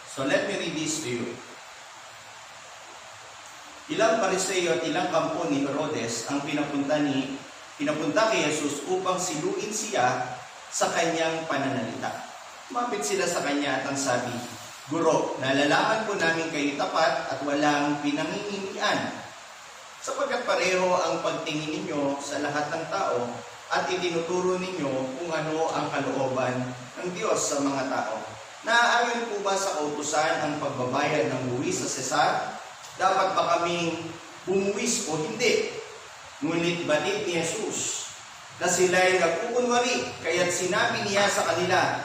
So let me read this to you. Ilang Pariseo at ilang kampo ni Herodes ang pinapunta kay Jesus upang siluin siya sa kanyang pananalita. Lumapit sila sa kanya at ang sabi, "Guro, nalalaman po namin kayo tapat at walang pinanginginian, sapagkat pareho ang pagtingin ninyo sa lahat ng tao at itinuturo ninyo kung ano ang kalooban ng Diyos sa mga tao. Naaayon po ba sa kautusan ang pagbabayad ng buwis sa Cesar? Dapat ba kaming bumuwis o hindi?" Ngunit balit ni Jesus na sila'y nagkukunwari, kaya't sinabi niya sa kanila,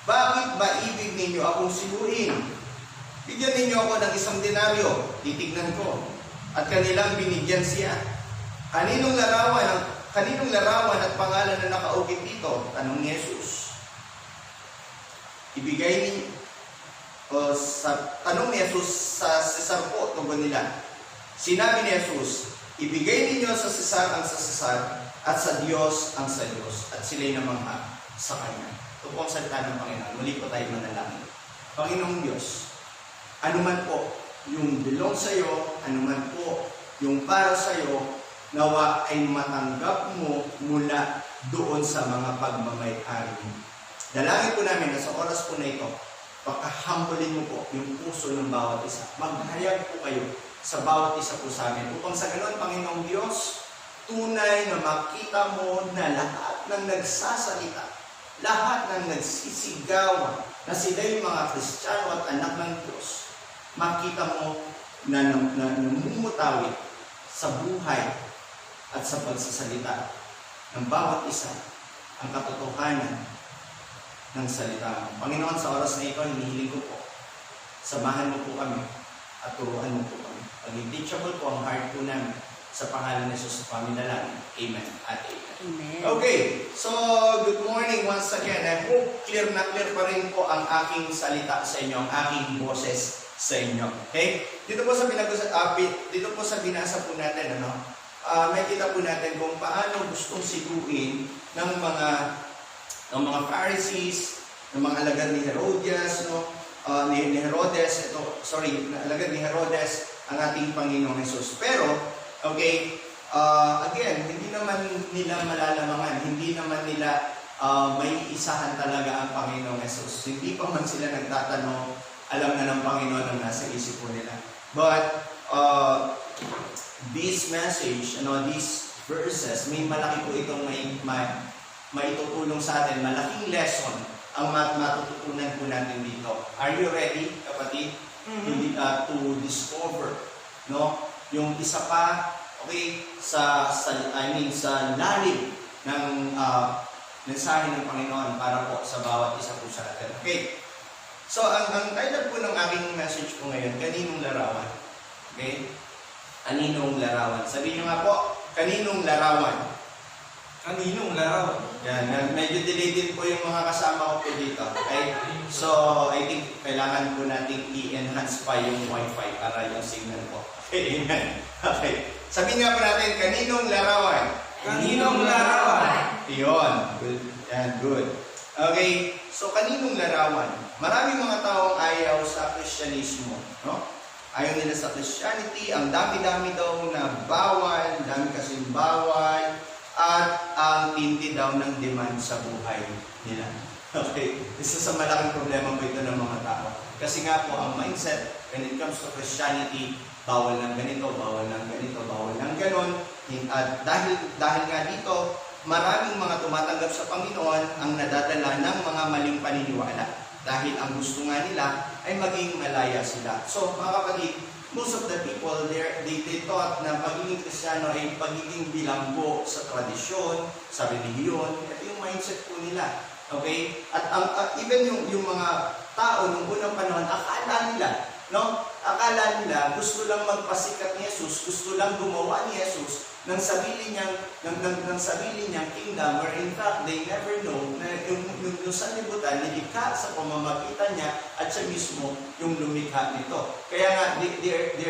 "Bakit ba ibig ninyo akong siluin? Bigyan ninyo ako ng 1 denaryo, titignan ko." At kanilang binigyan siya. Kaninong larawan at pangalan na nakaukit dito? Tanong ni Jesus. Tanong ni Jesus sa Cesar po, tugon nila. Sinabi ni Jesus, "Ibigay ninyo sa Cesar ang sa Cesar at sa Diyos ang sa Diyos." At sila'y namangha sa Kanya. Ito po ang salita ng Panginoon. Muli po tayo manalangin. Panginoong Diyos, anuman po yung belong sa iyo, anuman po yung para sa iyo, nawa ay matanggap mo mula doon sa mga pagmamay-ari mo. Dalangin po namin na sa oras po na ito, pagkahambulin mo po yung puso ng bawat isa. Maghayag po kayo sa bawat isa po sa amin. Upang sa ganoon, Panginoong Diyos, tunay na makita mo na lahat ng nagsasalita, lahat ng nagsisigawan, na sila'y mga Kristiyano at anak ng Diyos, makita mo na namumutawid sa buhay at sa pagsasalita ng bawat isa ang katotohanan ng salita mo. Panginoon, sa oras na ito, hinihiling ko po, samahan mo po kami at turuan mo po kami. Paging teachable po ang heart po namin sa pangalan ni Jesus sa paminalangin. Amen at amen. Amen. Okay, so good morning once again. I hope clear na clear pa rin po ang aking salita sa inyo, ang aking boses sa inyo. Okay? Dito po sa binasa po natin, makikita po natin kung paano gustong siguin ng mga Pharisees, ng mga alagad ni Herodias, ni Herodes, alagad ni Herodes ang ating Panginoong Jesus. Pero, okay, again, hindi naman nila malalamangan, hindi naman nila may isahan talaga ang Panginoong Jesus. Hindi pa man sila nagtatanong, alam na ng Panginoon ang nasa isip po nila. But, this message, these verses, may malaki po itong maitutulong sa atin, malaking lesson ang matututunan po natin dito. Are you ready, kapatid? To discover, yung isa pa, okay, sa lalim ng mensahe ng Panginoon para po sa bawat isa po sa atin. Okay. So, ang title po ng aking message po ngayon, kaninong larawan? Okay? Kaninong larawan? Sabihin nyo nga po, kaninong larawan? Kaninong larawan? Yan, medyo delayed po yung mga kasama ko po dito. Okay? So, I think kailangan po nating i-enhance pa yung wifi para yung signal po. Okay, amen. Okay. Sabihin nga po natin, kaninong larawan? Kaninong larawan? Iyon. Good. Yan, good. Okay, so kaninong larawan? Maraming mga taong ayaw sa Kristyanismo, Ayaw nila sa Christianity, ang dami-dami daw na bawal, dami kasing bawal, at ang tindi daw ng demand sa buhay nila. Okay, isa sa malaking problema po ito ng mga tao. Kasi nga po, ang mindset, when it comes to Christianity, bawal ng ganito, bawal ng ganito, bawal ng ganon. At dahil nga dito, maraming mga tumatanggap sa Panginoon ang nadadala ng mga maling paniniwala. Dahil ang gusto nga nila ay maging malaya sila. So, mga kapatid, most of the people, they thought na pagiging Kristiyano ay pagiging bilanggo sa tradisyon, sa relihiyon. Ito yung mindset po nila. Okay? At even yung mga tao nung unang panahon, akala nila, gusto lang magpasikat ni Jesus, gusto lang gumawa ni Jesus ng sarili niyang kingdom, where in fact, they never know na yung sanlibutan nilikha sa pamamagitan niya at siya mismo yung lumikha nito. Kaya nga, they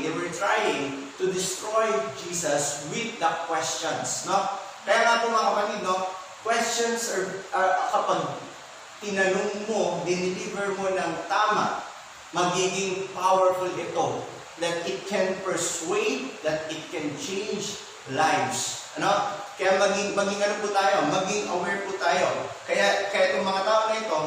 were trying to destroy Jesus with the questions, Kaya nga po mga kapatid, questions are kapag tinanong mo, dineliver mo ng tama, magiging powerful ito. That it can persuade, that it can change lives. Ano? Kaya maging ano po tayo, maging aware po tayo. Kaya itong mga tao na ito,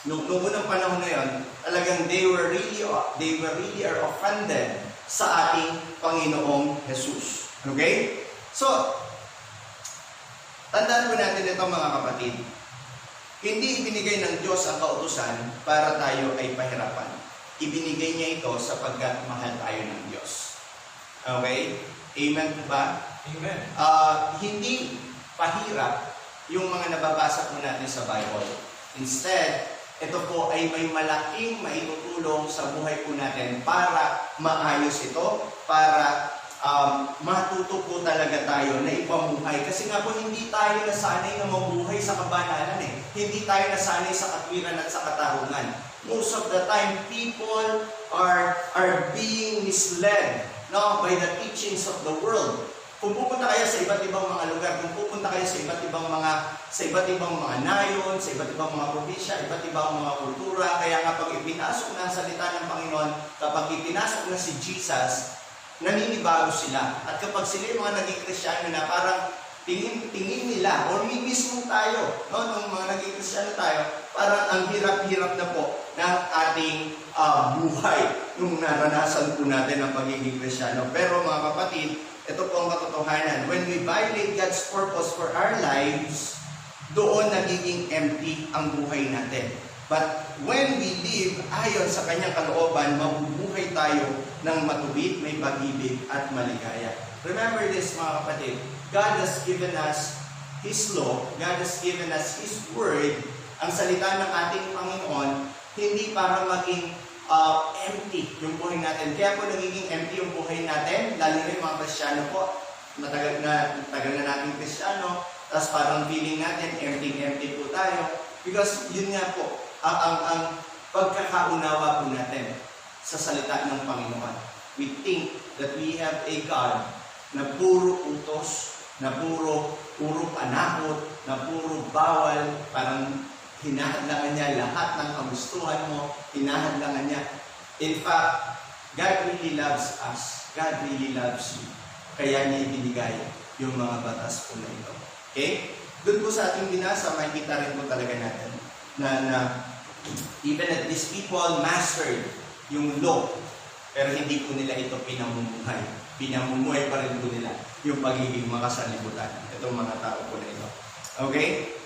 noong unang panahon na yon, talagang they were really are offended sa ating Panginoong Jesus. Okay? So, tandaan po natin ito mga kapatid. Hindi ibinigay ng Diyos ang kautusan para tayo ay pahirapan. Ibinigay niya ito sapagkat mahal tayo ng Diyos. Okay? Amen po ba? Amen. Hindi pahirap yung mga nababasa po natin sa Bible. Instead, ito po ay may malaking maitutulong sa buhay po natin para maayos ito, para matuto po talaga tayo na ipamuhay. Kasi nga po, hindi tayo nasanay na mabuhay sa kabanalan eh. Hindi tayo nasanay sa katwiran at sa katarungan. Most of the time, people are being misled by the teachings of the world. Kung pupunta kayo sa iba't ibang mga lugar, kung pupunta kayo sa iba't ibang mga nayon, sa iba't ibang mga probinsya, iba't ibang mga kultura, kaya nga pag ipinasok na ang salita ng Panginoon, kapag ipinasok na si Jesus, naninibago sila. At kapag sila yung mga naging Kristiyano na parang tingin nila, or mismo tayo, nung mga naging Kristiyano tayo, parang ang hirap-hirap na po ng ating buhay nung naranasan po natin ang pagiging Kristiyano. Pero mga kapatid, ito po ang katotohanan. When we violate God's purpose for our lives, doon nagiging empty ang buhay natin. But when we live ayon sa kanyang kalooban, mabubuhay tayo ng matubig, may pag-ibig at maligaya. Remember this mga kapatid, God has given us His law, God has given us His word, ang salita ng ating Panginoon, hindi para maging empty yung buhay natin. Kaya po nagiging empty yung buhay natin, lalo na yung mga Kristiyano po, tagal na natin Kristiyano, tapos parang feeling natin, empty po tayo. Because yun nga po, ang pagkakaunawa po natin sa salita ng Panginoon. We think that we have a God na puro utos, na puro panakot, na puro bawal, parang hinahadlangan niya lahat ng kagustuhan mo, hinahadlangan niya. In fact, God really loves us. God really loves you. Kaya niya ibinigay yung mga batas po na ito. Okay? Doon po sa ating binasa, makikita rin po talaga natin na even that these people mastered yung law, pero hindi po nila ito pinamumuhay. Pinamumuhay pa rin po nila yung pagiging makasalibutan. Itong mga tao po na ito. Okay?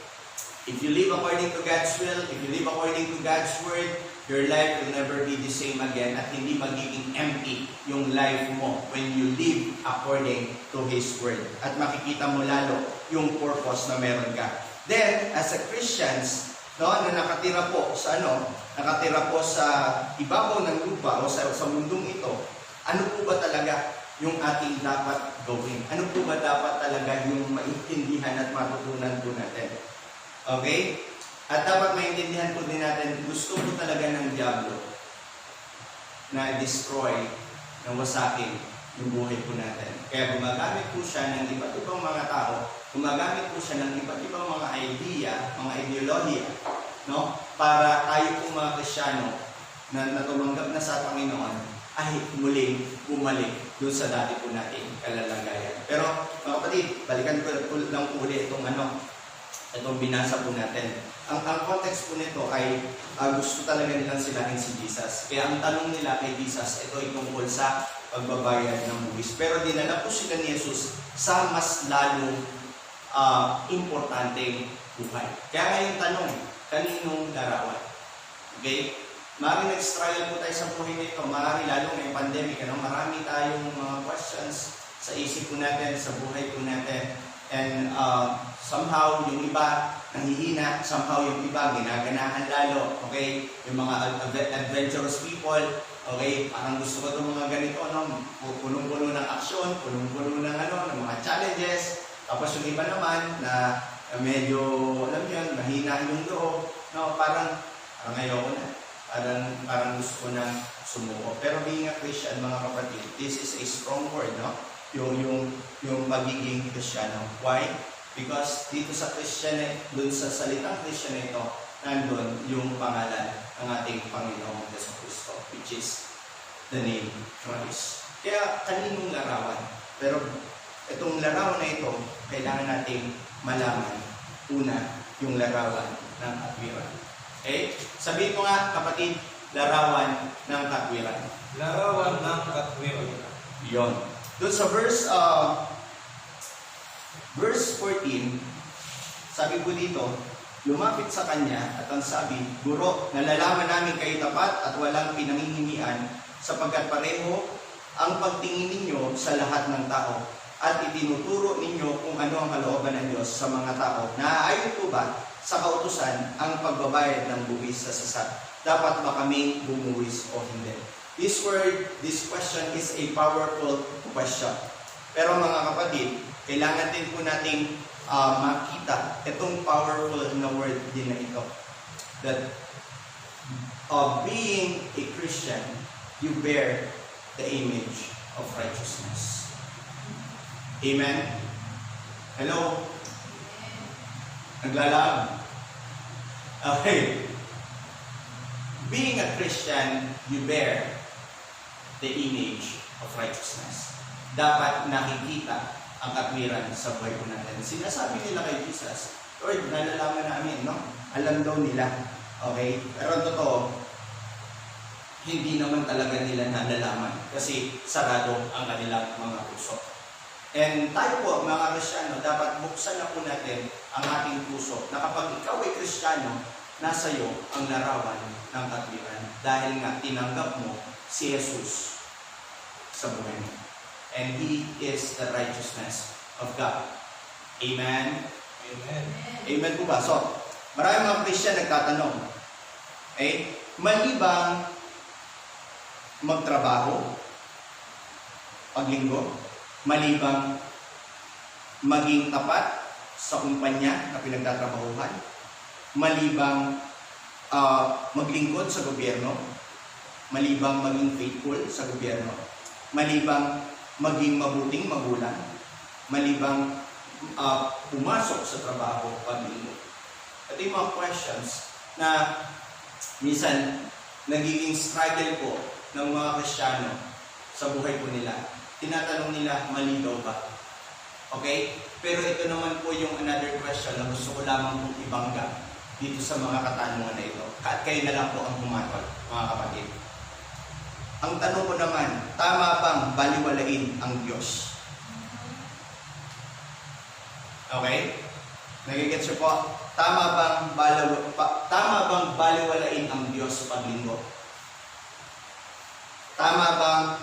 If you live according to God's will, if you live according to God's word, your life will never be the same again at hindi magiging empty yung life mo when you live according to His word. At makikita mo lalo yung purpose na meron ka. Then, as a Christians, na nakatira po sa ibabaw ng lupa o sa mundong ito, ano po ba talaga yung ating dapat gawin? Ano po ba dapat talaga yung maintindihan at matutunan po natin? Okay? At dapat maintindihan po din natin, gusto po talaga ng diablo na destroy, na wasakin yung buhay po natin. Kaya gumagamit po siya ng iba't ibang mga tao, gumagamit po siya ng iba't ibang mga idea, mga ideolohiya, no? Para tayo po mga Kristiyano na tumanggap na sa Panginoon ay muling bumalik doon sa dati po nating kalalagayan. Pero mga kapatid, balikan ko lang po ulit itong binasa po natin. Ang context po nito ay gusto talaga nilang silahin si Jesus. Kaya ang tanong nila kay Jesus, ito ay tungkol sa pagbabayad ng buwis. Pero dinala po sila ni Jesus sa mas lalong importanteng buhay. Kaya nga yung tanong, kaninong larawan? Okay? Maraming nag-struggle po tayo sa buhay nito. Marami lalo ngayong pandemic. Marami tayong mga questions sa isip po natin, sa buhay po natin. And somehow yung iba nanghihina, somehow yung iba ginaganahan lalo. Okay? Yung mga adventurous people, okay, parang gusto ko itong mga ganito, punong-puno ng aksyon, punong-puno ng mga challenges. Tapos yung iba naman na medyo, alam yun, mahina yung loob, parang ayoko na. Parang gusto ko na sumuko. Pero being a Christian, mga kapatid, this is a strong word, yung pagiging Kristiyano. Why? Because dito sa Christian, dun sa salitang Christian ito, nandun yung pangalan ng ating Panginoong Jesucristo, which is the name Christ. Kaya kaninong larawan? Pero itong larawan na ito, kailangan nating malaman una yung larawan ng katwiran. Okay? Sabihin ko nga, kapatid, larawan ng katwiran. Larawan ng katwiran. Yon. Doon sa verse 14, sabi ko dito, lumapit sa kanya at ang sabi, Guro, nalalaman namin kayo tapat at walang pinangingimian sapagkat pareho ang pagtingin ninyo sa lahat ng tao at itinuturo ninyo kung ano ang kalooban ng Diyos sa mga tao. Naaayon po ba sa kautusan ang pagbabayad ng buwis sa sasat? Dapat ba kaming bumuwis o hindi? This question is a powerful question. Pero mga kapatid, kailangan din po nating makita itong powerful na word din na ito. That being a Christian, you bear the image of righteousness. Amen? Hello? Naglalaan? Okay. Being a Christian, you bear the image of righteousness. Dapat nakikita ang katwiran sa buhay ko natin. Sinasabi nila kay Jesus, Lord, nalalaman namin, no? Alam daw nila. Okay? Pero ang totoo, hindi naman talaga nila nalalaman kasi sarado ang kanilang mga puso. And tayo po, mga Kristiyano, dapat buksan na po natin ang ating puso na kapag ikaw ay Kristiyano, nasa iyo ang larawan ng katwiran. Dahil nga tinanggap mo si Jesus sa buhay mo. And He is the righteousness of God. Amen? Amen. Amen po ba? So, maraming mga Christian nagtatanong, mali bang magtrabaho paglinggo? Mali bang maging tapat sa kumpanya na pinagtatrabahuhan? Mali bang maglingkod sa gobyerno? Mali bang maging faithful sa gobyerno? Mali bang maging mabuting magulang? Mali bang pumasok sa trabaho paglinggo? Ito yung mga questions na minsan nagiging struggle po ng mga Kristiyano sa buhay po nila. Tinatanong nila, mali daw ba? Okay? Pero ito naman po yung another question na gusto ko lamang pong ibangga dito sa mga katanungan na ito. At kayo na lang po ang humatol, mga kapatid. Ang tanong ko naman, tama bang baliwalain ang Diyos? Okay? Nagigets niyo po? Tama bang baliwalain ang Diyos sa paglinggo? Tama bang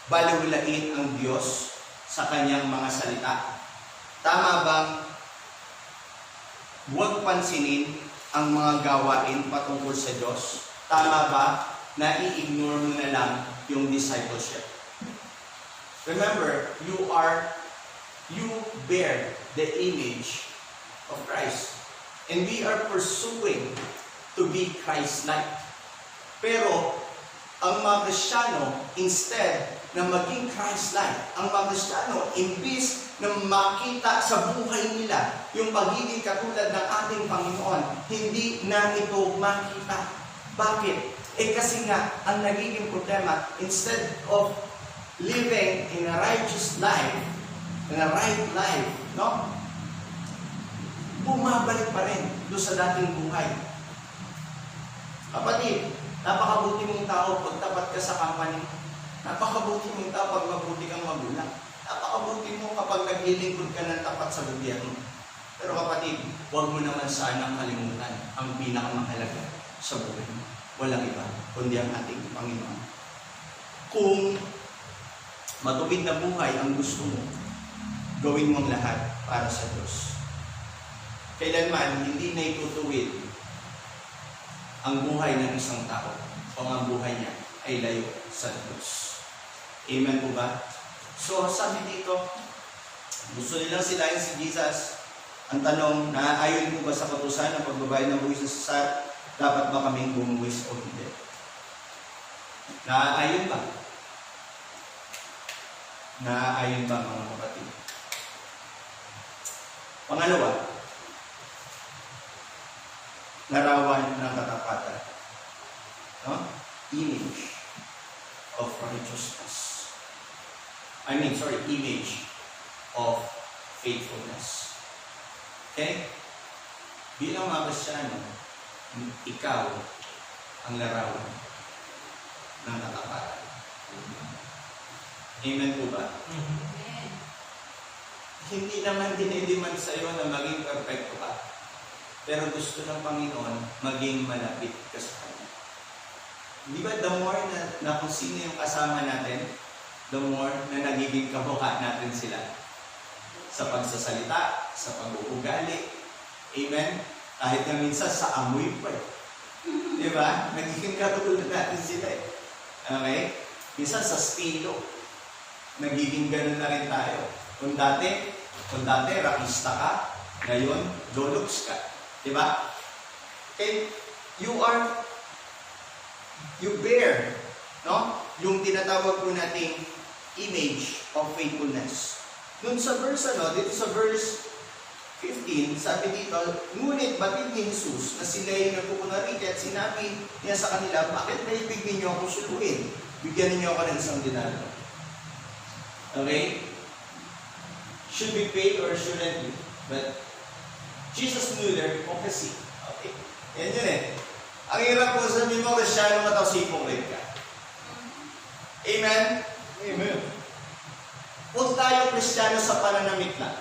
baliwalain ang Diyos sa kanyang mga salita? Tama bang huwag pansinin ang mga gawain patungkol sa Diyos? Tama ba na i-ignore mo na lang yung discipleship? Remember, you bear the image of Christ. And we are pursuing to be Christ-like. Pero, ang mga Kristiyano, instead na maging Christ-like, ang mga Kristiyano, imbis na makita sa buhay nila yung pagiging katulad ng ating Panginoon, hindi na ito makita. Bakit? Kasi nga, ang nagiging problema, instead of living in a righteous life, in a right life, no? Bumabalik pa rin doon sa dating buhay. Kapatid, napakabuti mong tao pag tapat ka sa company. Napakabuti mong tao pag mabuti kang magulang. Napakabuti mo kapag naglilingkod ka ng tapat sa gobyerno. Pero kapatid, huwag mo naman sanang kalimutan ang pinakamahalaga sa buhay mo. Walang iba, kundi ang ating Panginoon. Kung matuwid na buhay ang gusto mo, gawin mong lahat para sa Diyos. Kailanman hindi na itutuwid ang buhay ng isang tao o ang buhay niya ay layo sa Diyos. Amen po ba? So, sabi dito, gusto nilang silahin si Jesus. Ang tanong, naaayon po ba sa kautusan ng pagbabayad ng buwis sa sasat? Dapat ba kaming bumuwis o hindi? Naaayon ba? Naaayon ba mga kapatid? Pangalawa, larawan ng katapatan. No? Image of righteousness. Image of faithfulness. Okay? Bilang mga Kristiyano, ikaw ang larawan ng katapatan. Amen po ba? Hindi naman dinidemand sa iyo na maging perfecto ka. Pero gusto ng Panginoon maging malapit ka sa Kanya. Di ba the more na kung sino yung kasama natin, the more na nagiging kamukha natin sila. Sa pagsasalita, sa pag-uugali. Amen? Kahit na minsan sa amoy pa eh. Di ba? Nagiging katulad natin sila eh. Okay? Minsan sa estilo. Nagiging ganun na rin tayo. Kung dati rakista ka, ngayon dologs ka. Di ba? Okay? You bear, no? Yung tinatawag po nating image of faithfulness. Dun sa verse, dito sa verse 15, sabi dito, ngunit batid ni Jesus na sila yung nagkukunari at sinabi niya sa kanila, bakit naibig ninyo ako suluhin? Bigyan ninyo ako ng isang denaryo. Okay? Should be paid or shouldn't be. But Jesus knew their hypocrisy. Okay? Yan yun eh. Ang hirap po sabihin mo, Kristiyano ka tapos hypocrite ka. Amen? Amen. Huwag tayo Kristiyano sa pananamit lang.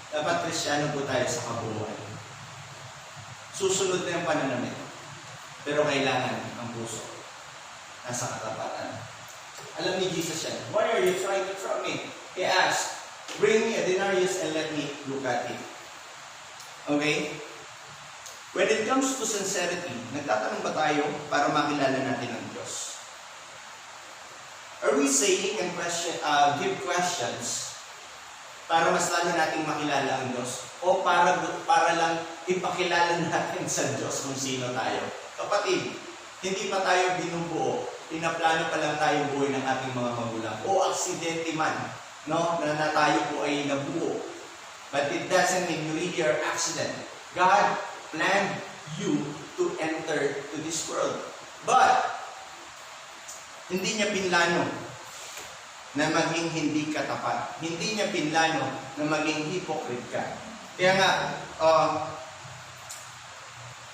Dapat Kristiyano po tayo sa kabuuan. Susunod na yung pananamit. Pero kailangan ang puso. Nasa katapatan. Alam ni Jesus yan. Why are you trying to trap me? He asked, bring me a denarius and let me look at it. Okay? When it comes to sincerity, nagtatanong ba tayo para makilala natin ang Diyos? Are we saying and give questions para mas lalo nating makilala ang Diyos? O para lang ipakilala natin sa Diyos kung sino tayo? Kapatid, hindi pa tayo binubuo. Pinaplano pa lang tayo buhay ng ating mga magulang. O aksidente man, no, na tayo po ay nabuo. But it doesn't mean you really are accident. God planned you to enter to this world. But, hindi niya pinlano na maging hindi ka tapat. Hindi niya pinlano na maging hypocrite ka. Kaya nga,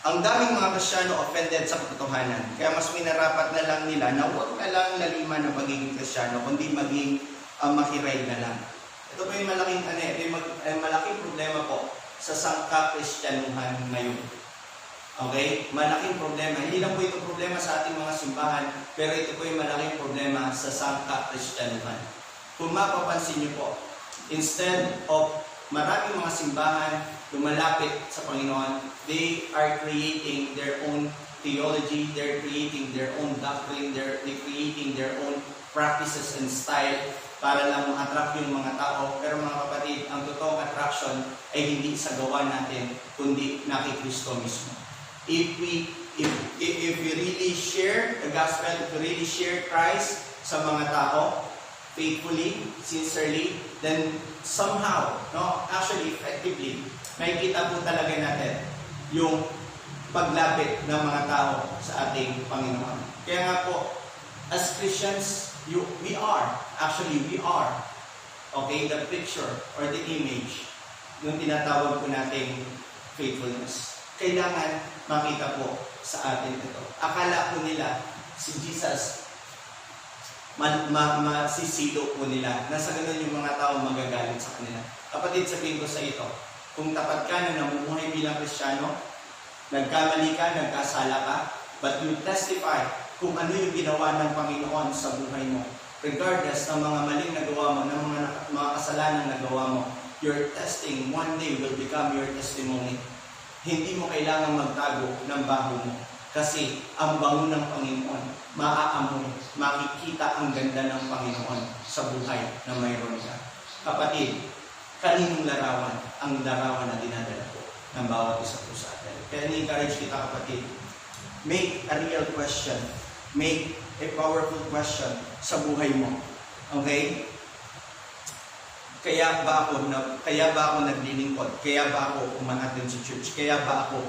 ang daming mga Kristiyano offended sa katotohanan. Kaya mas minarapat na lang nila na huwag na lang laliman ng pagiging Kristiyano, kundi maging makiray na lang. Ito po yung malaking problema po sa sangka-Kristyanuhan ngayon. Okay? Malaking problema. Hindi lang po ito problema sa ating mga simbahan, pero ito po yung malaking problema sa sangka-Kristyanuhan. Kung mapapansin niyo po, instead of maraming mga simbahan lumalapit sa Panginoon, they are creating their own theology, they're creating their own doctrine, they're creating their own practices and style para lang ma-attract yung mga tao. Pero mga kapatid, ang totoong attraction ay hindi sa gawa natin, kundi na kay Kristo mismo. If we really share the gospel, if we really share Christ sa mga tao, faithfully, sincerely, then somehow, actually, effectively, makikita po talaga natin yung paglapit ng mga tao sa ating Panginoon. Kaya nga po, as Christians, we are, okay, the picture or the image yung tinatawag po nating faithfulness. Kailangan makita po sa atin ito. Akala po nila si Jesus masisilo po nila. Nasa ganun yung mga tao magagalit sa kanila. Kapatid, sabihin ko sa ito, kung tapat ka na namumuhay bilang Kristiyano, nagkamali ka, nagkasala ka, but you testify kung ano yung ginawa ng Panginoon sa buhay mo. Regardless ng mga maling nagawa mo, ng mga kasalanan nagawa mo, your testing one day will become your testimony. Hindi mo kailangan magtago ng baho mo. Kasi ang bango ng Panginoon, maaamoy, makikita ang ganda ng Panginoon sa buhay na mayroon ka. Kapatid, kaninong larawan ang larawan na dinadala ko ng bawat isa po sa atin. Kaya ni-encourage kita, kapatid, make a real question. Make a powerful question sa buhay mo. Okay? kaya ba ako naglilingkod? Kaya ba ako umaattend sa church? Kaya ba ako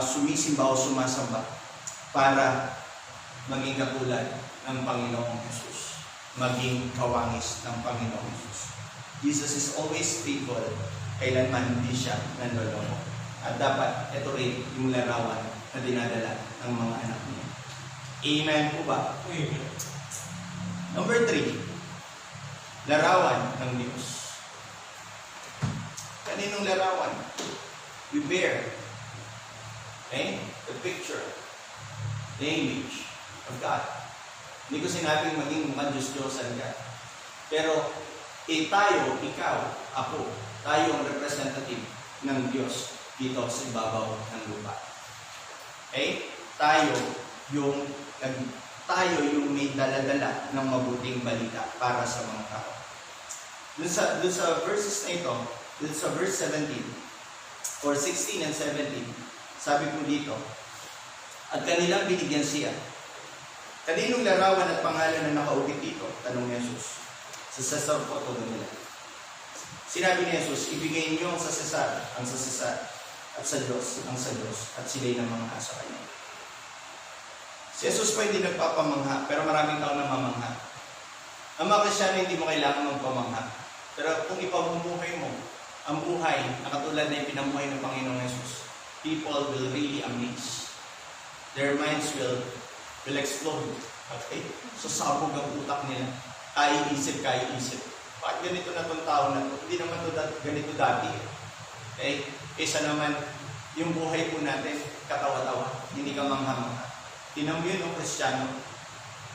sumisimba o sumasamba para maging katulad ng Panginoong Jesus, maging kawangis ng Panginoong Jesus. Jesus is always faithful, kailanman hindi siya nanloloko. At dapat ito rin yung larawan na dinadala ng mga anak niya. Amen po ba? Amen. Number 3, larawan ng Diyos. Kaninong larawan? We bear, okay, the picture, the image of God. Hindi ko sinabing maging mukhang Diyos-Diyosan ka. Pero, tayo, ikaw, ako, tayo ang representative ng Diyos dito sa ibabaw ng lupa. Okay? Tayo yung may dala-dala ng mabuting balita para sa mga tao. Dun sa verses na ito, dun sa verse 17, or 16 and 17, sabi ko dito, at kanilang binigyan siya. Kaninong larawan at pangalan na nakaukit dito? Tanong ni Jesus. Sa Cesar po ito nila. Sinabi ni Jesus, ibigay niyo ang sa Cesar, at sa Diyos, ang sa Diyos, at sila'y namangha sa Kanya. Si Jesus po hindi nagpapamangha, pero maraming tao namamangha. Ang mga Kristyano hindi mo kailangan magpamangha. Pero kung ipamumuhay mo, ang buhay na katulad na ipinamuhay ng Panginoong Jesus, people will really amaze. Their minds will explode. Okay? So sabog ang utak nila. Kaya isip. Bakit ganito na itong tao na ito? Hindi naman ito ganito dati. Okay? Kaysa naman, yung buhay po natin, katawa-tawa. Hindi ka mangha-mangha. Tinan mo yun yung Kristiyano,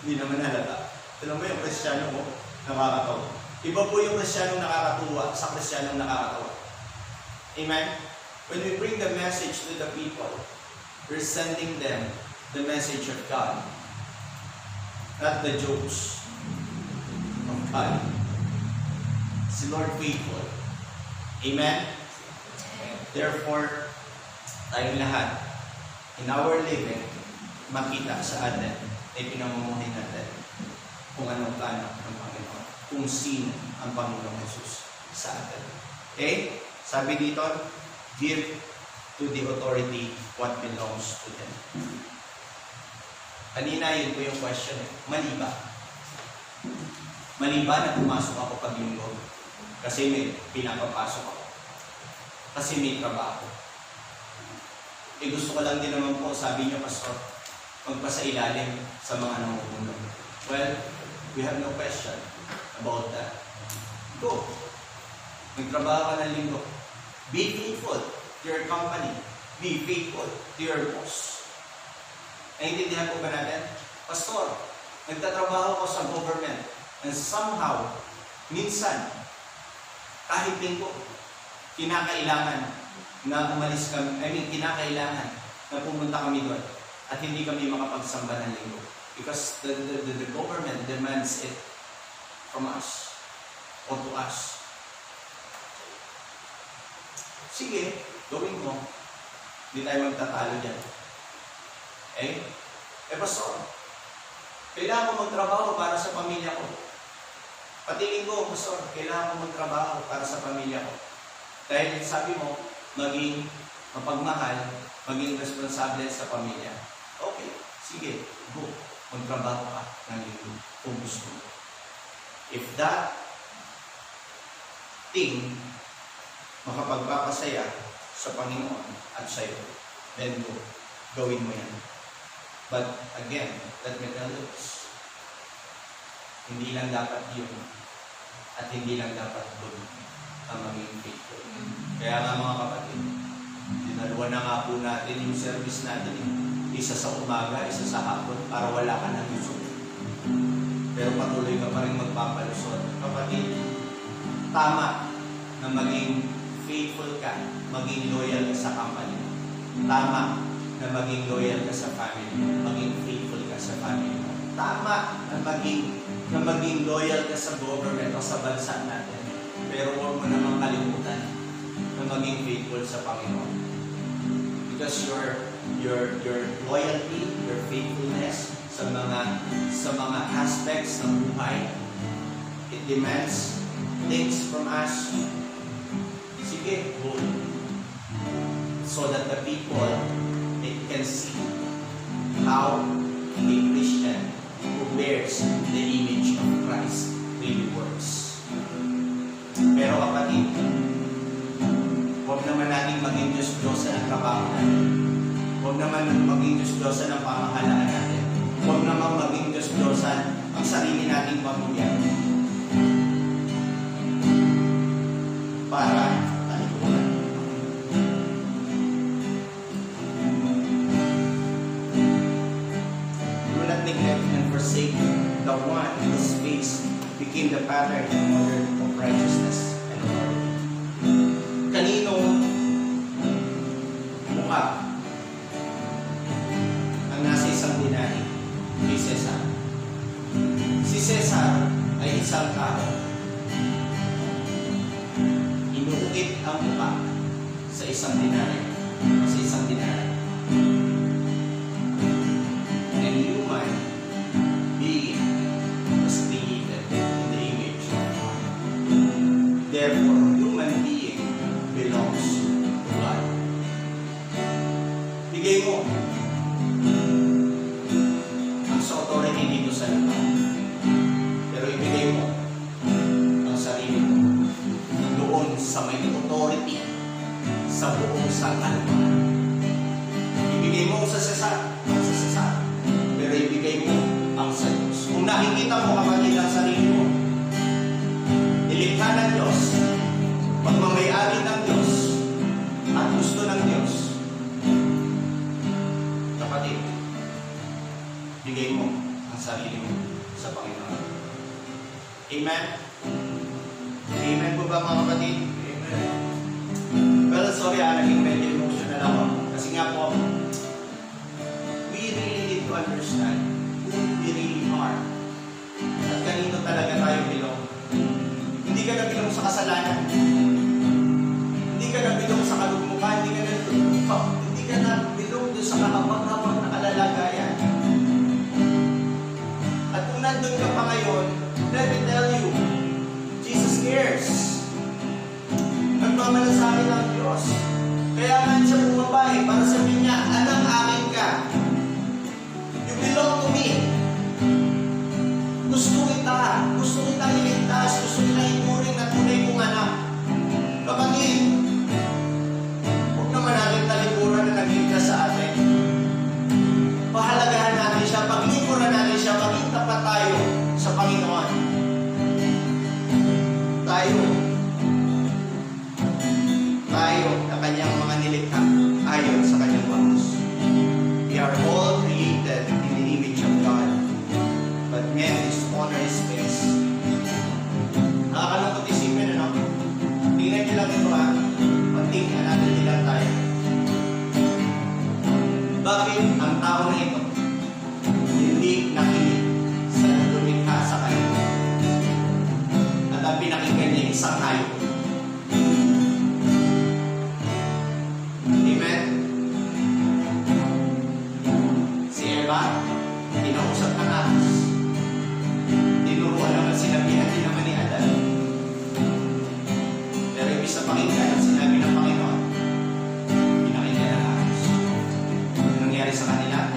hindi naman halata. Tinan mo yung Kristiyano mo, nakakatawa. Iba po yung Kristiyano nakakatuwa sa Kristiyano nakakatawa. Amen? When we bring the message to the people, we're sending them the message of God, not the jokes of God. Si Lord faithful. Amen? Therefore, tayong lahat, in our living, makita sa atin ay pinamumuhay natin kung anong plano ng Panginoon, kung sino ang Panginoong Jesus sa atin. Okay? Sabi dito, give to the authority what belongs to them. Kanina yun po yung question eh. Mali ba? Mali ba na pumasok ako pag-linggo? Kasi may pinapapasok ako. Kasi may trabaho. Eh gusto ko lang din naman po, sabi niyo, Pastor, magpasailalim sa mga namumuno. Well, we have no question about that. Go. Magtrabaho ka ng linggo. Be faithful to your company. Be faithful to your boss. Naintindihan po ba natin? Pastor, nagtatrabaho ko sa government and somehow, minsan, kahit linggo, kinakailangan na umalis kami, kinakailangan na pumunta kami doon at hindi kami makapagsamba ng linggo. Because the government demands it from us or to us. Sige, gawin mo. Hindi tayo magtatalo dyan. Pastor, kailangan ko magtrabaho para sa pamilya ko. Patingin ko, Pastor, kailangan ko magtrabaho para sa pamilya ko. Dahil sabi mo, maging mapagmahal, maging responsable sa pamilya. Okay, sige, go. Magtrabaho ka ng linggo kung gusto mo. If that thing makapagpapasaya sa Panginoon at sa iyo, then go. Gawin mo yan. But again, let me tell you this. Hindi lang dapat yun at hindi lang dapat doon ang maging faithful. Kaya nga mga kapatid, dinaluwa na nga po natin yung service natin. Isa sa umaga, isa sa hapon, para wala ka na lusot. Pero patuloy ka pa rin magpapalusot. Kapatid, tama na maging faithful ka, maging loyal ka sa company. Tama na maging loyal ka sa family, maging faithful ka sa family. Tama na maging loyal ka sa government o sa bansa natin. Pero huwag mo namang kalimutan na maging faithful sa Panginoon. Because your loyalty, your faithfulness sa mga aspects ng buhay, it demands things from us, sige, go. So that the people, they can see how a Christian who bears the image of Christ really works. Pero kapatid, huwag naman natin maging Diyos-Diyosa ng trabaho natin. Huwag naman maging Diyos-Diyosa ng pamahalaan natin. Huwag naman maging Diyos-Diyosa ang sarili nating pamilya. Para talikuran. Do not neglect and forsake the one whose face became the pattern and model of righteousness and authority. Kanino mukha ang nasa isang dinari? Kay Cesar. Si Cesar ay isang tao. Inuukit ang mukha sa isang dinari. Sa isang dinari. And human being was created in the image of God. Therefore, human being belongs to God. Bigay mo ang sa authority dito sa lupa. Pero ibigay mo ang sarili mo doon sa may authority sa buong sangkatauhan. Ibigay mo sa Cesar, pero ibigay mo ang sa Diyos. Kung nakikita mo kapatid ang sarili mo, nilikha ng Diyos, pagmamayari ng Diyos, at gusto ng Diyos, kapatid, bigay mo ang sarili mo sa Panginoon. Amen? Amen po ba mga kapatid? Amen. Well, sorry naging medyo emotional ako. Kasi nga po, we really need to understand who we really are. At kanino talaga tayo bilong. Hindi ka nabilong sa kasalanan. Hindi ka nabilong sa kalugmukan. Hindi ka nabilong doon sa kahabang-habang na kalalagayan. At kung nandun ka pa ngayon, let me tell you, Jesus cares. Nagmamalasakit ang Diyos. Kaya nga siya bumabay para sabihin niya, anak, akin ka. You belong to me. Gusto kita iligtas, gusto kita ituring na tunay kong anak. Kapatid, huwag naman natin talikuran na nagligtas sa atin. Pahalagahan natin siya, paglikuran natin siya, maging tapat tayo sa Panginoon. Tayo na kanyang mga nilikha ayon sa kanyang wakas. We are all created in the image of God, but men dishonor His face. Nakakalungkot isipin, ano? Tingnan niyo lang ito, ha? Pagtingnan natin nilang tayo. Bakit ang tao na ito hindi nakinig sa lumikha sa kanya? At ang pinakinggan niya isang hayop. Amen? Si Eva, kinausap ng ahas. Tinuruan naman sinabihan din naman ni Adan. Pero ibig sa pakinggan ang sinabi ng Panginoon, pinakinggan ng ahas. Ano nangyari sa kanila?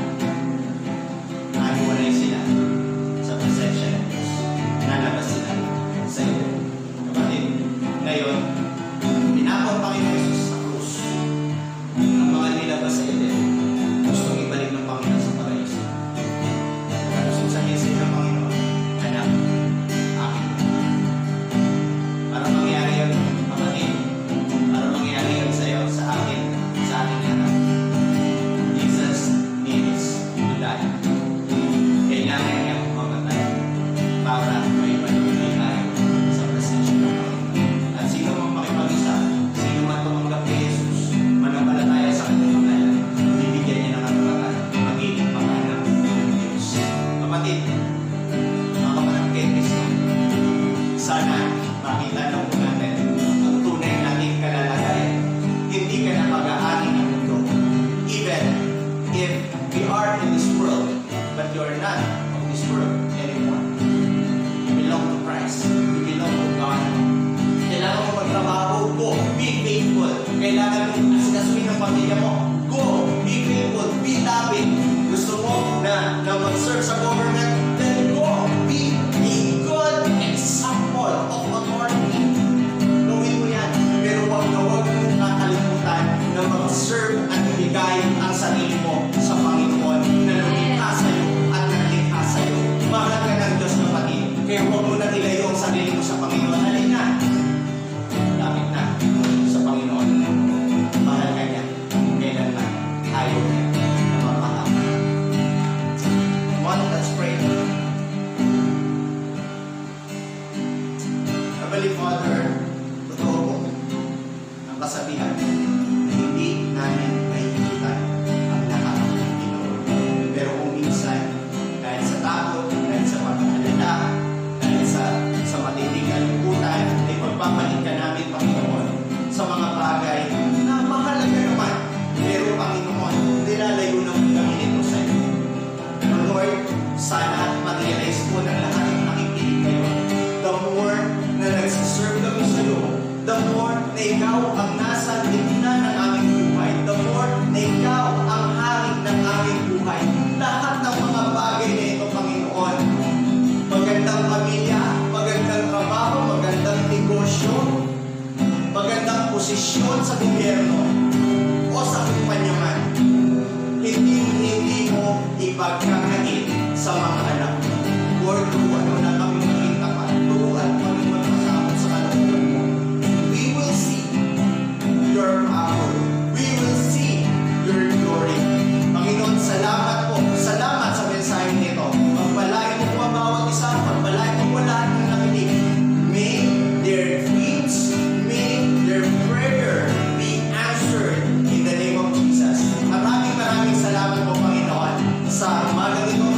Nahiwalay sila sa presensya ng Diyos. Nalabas sila sa iyo. Kapatid, ngayon, pinakon Panginoon Jesus sa krus. Ang mga nilabas sa Eden, gustong ibalik ng Panginoon sa paraiso. Gusto sabihin sa inyo ng Panginoon, anak, akin. Para mangyari yun, kapatid, kasabihan na hindi namin makikita ang lahat ng Panginoon. Pero kung minsan, dahil sa takot, dahil sa pag-aalala, dahil sa matinding kalungkutan, ay pagpapalit ka namin, Panginoon, sa mga bagay na mahalaga naman. Pero, Panginoon, nilalayo naman kami nito sa iyo. Lord, sana ma-realize po ng lahat ng nakikinig kayo. The more na nagsiserve kami sa iyo, the more na ikaw ang nasa gitna ng aming buhay, the more na ikaw ang hari ng aming buhay. Lahat ng mga bagay na ito, Panginoon, magandang pamilya, magandang trabaho, magandang negosyo, magandang posisyon sa gobyerno o sa kumpanya man, hindi mo ipagkakait sa mga anak mo. Lord, turuan mo na kami maging tapat. Turuan mo kami magpasakot sa kalooban mo. We will see your power. We will see your glory. Panginoon, salamat po. Salamat sa mensahe nito. Pagpalain mo po ang bawat isa. Pagpalain mo po lahat ng nakinig. May their dreams, may their prayer be answered in the name of Jesus. Maraming salamat po, Panginoon, sa umagang ito.